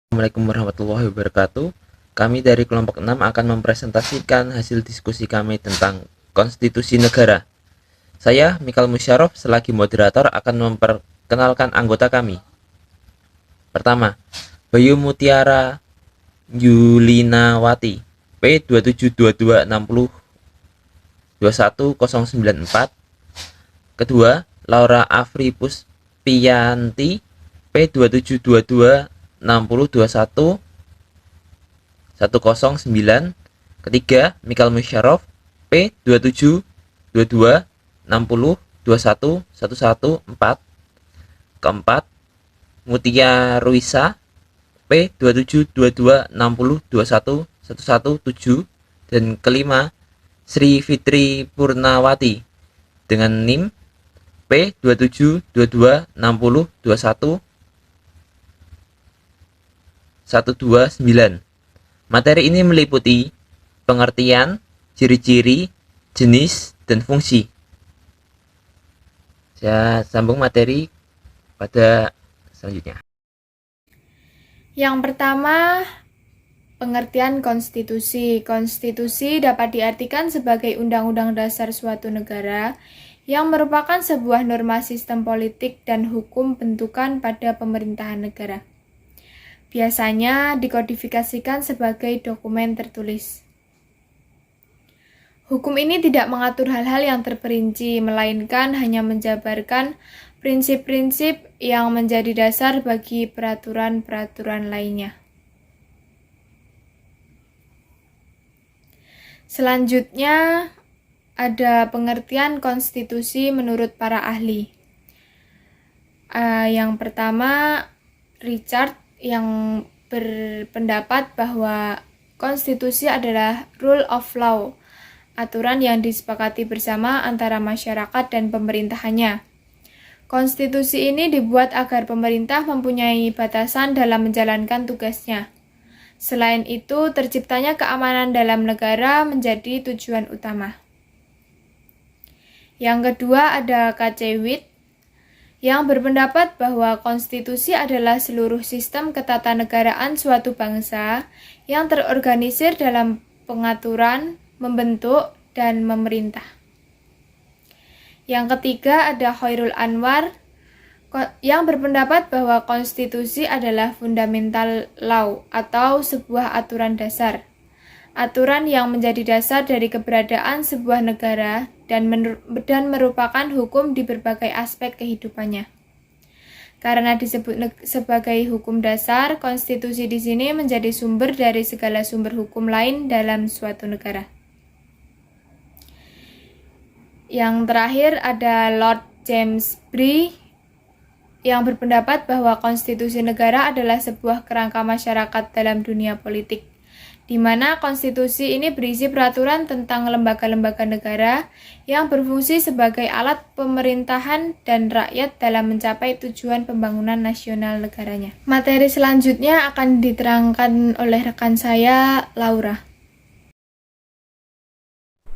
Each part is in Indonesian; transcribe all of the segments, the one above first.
Assalamualaikum warahmatullahi wabarakatuh. Kami dari kelompok 6 akan mempresentasikan hasil diskusi kami tentang konstitusi negara. Saya, Mikal Musyarof, selagi moderator akan memperkenalkan anggota kami. Pertama, Bayu Mutiara Yulinawati, P2722602194. Kedua, Laura Afri Puspianti, P27226021 Ketiga, Mikal Musyarof, P2722602114. Keempat, Mutia Ruisa, P2722602117. Dan kelima, Sri Fitri Purnawati dengan NIM P272260212129. Materi ini meliputi pengertian, ciri-ciri, jenis, dan fungsi. Saya sambung materi pada selanjutnya. Yang pertama, pengertian konstitusi. Konstitusi dapat diartikan sebagai undang-undang dasar suatu negara yang merupakan sebuah norma sistem politik dan hukum bentukan pada pemerintahan negara. Biasanya dikodifikasikan sebagai dokumen tertulis. Hukum ini tidak mengatur hal-hal yang terperinci, melainkan hanya menjabarkan prinsip-prinsip yang menjadi dasar bagi peraturan-peraturan lainnya. Selanjutnya, ada pengertian konstitusi menurut para ahli. Yang pertama, Richard yang berpendapat bahwa konstitusi adalah rule of law, aturan yang disepakati bersama antara masyarakat dan pemerintahannya. Konstitusi ini dibuat agar pemerintah mempunyai batasan dalam menjalankan tugasnya. Selain itu, terciptanya keamanan dalam negara menjadi tujuan utama. Yang kedua ada K.C. Witt yang berpendapat bahwa konstitusi adalah seluruh sistem ketatanegaraan suatu bangsa yang terorganisir dalam pengaturan, membentuk, dan memerintah. Yang ketiga ada Khairul Anwar yang berpendapat bahwa konstitusi adalah fundamental law atau sebuah aturan dasar. Aturan yang menjadi dasar dari keberadaan sebuah negara dan merupakan hukum di berbagai aspek kehidupannya. Karena disebut sebagai hukum dasar, konstitusi di sini menjadi sumber dari segala sumber hukum lain dalam suatu negara. Yang terakhir ada Lord James Bree yang berpendapat bahwa konstitusi negara adalah sebuah kerangka masyarakat dalam dunia politik, di mana konstitusi ini berisi peraturan tentang lembaga-lembaga negara yang berfungsi sebagai alat pemerintahan dan rakyat dalam mencapai tujuan pembangunan nasional negaranya. Materi selanjutnya akan diterangkan oleh rekan saya, Laura.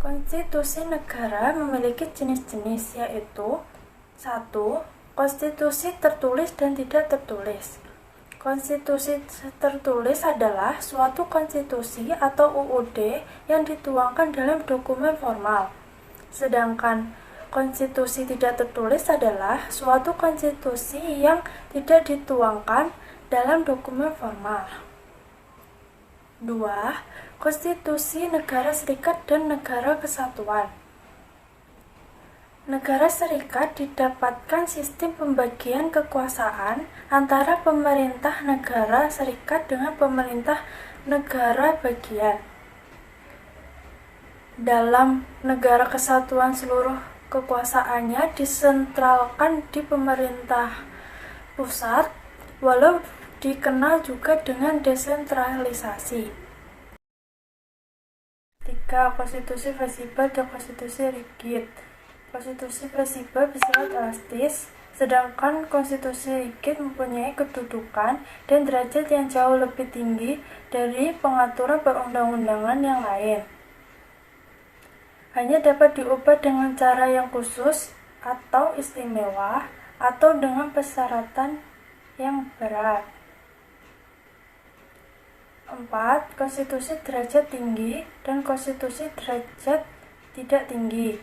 Konstitusi negara memiliki jenis-jenis, yaitu 1. Konstitusi tertulis dan tidak tertulis. Konstitusi tertulis adalah suatu konstitusi atau UUD yang dituangkan dalam dokumen formal. Sedangkan konstitusi tidak tertulis adalah suatu konstitusi yang tidak dituangkan dalam dokumen formal. 2. Konstitusi Negara Serikat dan Negara Kesatuan. Negara Serikat didapatkan sistem pembagian kekuasaan antara pemerintah negara serikat dengan pemerintah negara bagian. Dalam negara kesatuan seluruh kekuasaannya disentralkan di pemerintah pusat, walau dikenal juga dengan desentralisasi. 3. Konstitusi fleksibel dan konstitusi rigid. Konstitusi fleksibel bersifat elastis, sedangkan konstitusi rigid mempunyai kedudukan dan derajat yang jauh lebih tinggi dari pengaturan perundang-undangan yang lain. Hanya dapat diubah dengan cara yang khusus atau istimewa atau dengan persyaratan yang berat. 4. Konstitusi derajat tinggi dan konstitusi derajat tidak tinggi.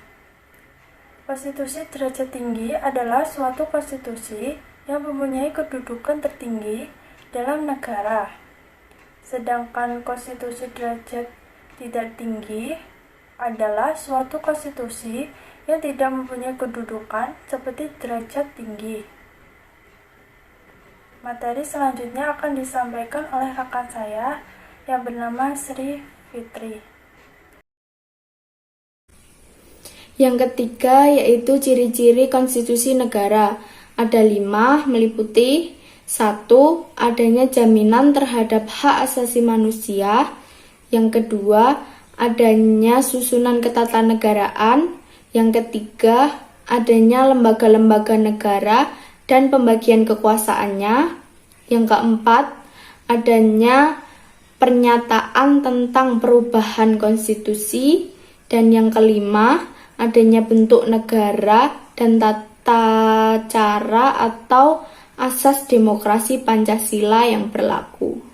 Konstitusi derajat tinggi adalah suatu konstitusi yang mempunyai kedudukan tertinggi dalam negara. Sedangkan konstitusi derajat tidak tinggi adalah suatu konstitusi yang tidak mempunyai kedudukan seperti derajat tinggi. Materi selanjutnya akan disampaikan oleh rekan saya yang bernama Sri Fitri. Yang ketiga yaitu ciri-ciri konstitusi negara. Ada 5, meliputi 1. Adanya jaminan terhadap hak asasi manusia. Yang kedua, adanya susunan ketatanegaraan. Yang ketiga, adanya lembaga-lembaga negara dan pembagian kekuasaannya. Yang keempat, adanya pernyataan tentang perubahan konstitusi. Dan yang kelima, adanya bentuk negara dan tata cara atau asas demokrasi Pancasila yang berlaku.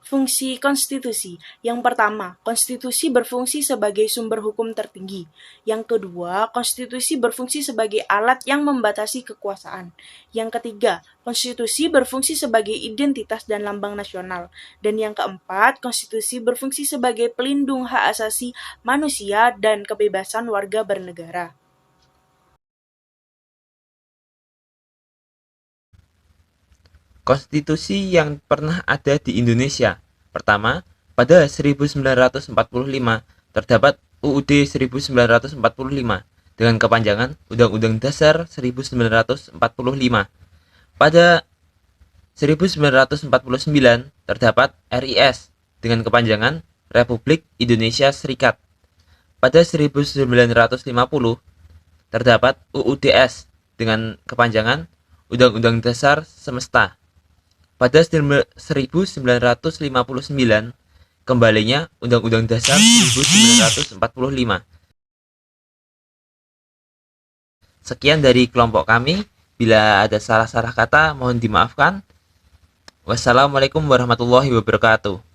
Fungsi konstitusi. Yang pertama, konstitusi berfungsi sebagai sumber hukum tertinggi. Yang kedua, konstitusi berfungsi sebagai alat yang membatasi kekuasaan. Yang ketiga, konstitusi berfungsi sebagai identitas dan lambang nasional. Dan yang keempat, konstitusi berfungsi sebagai pelindung hak asasi manusia dan kebebasan warga bernegara. Konstitusi yang pernah ada di Indonesia. Pertama, pada 1945 terdapat UUD 1945 dengan kepanjangan Undang-Undang Dasar 1945. Pada 1949 terdapat RIS dengan kepanjangan Republik Indonesia Serikat. Pada 1950 terdapat UUDS dengan kepanjangan Undang-Undang Dasar Semesta. Pada 1959, kembalinya Undang-Undang Dasar 1945. Sekian dari kelompok kami. Bila ada salah-salah kata, mohon dimaafkan. Wassalamualaikum warahmatullahi wabarakatuh.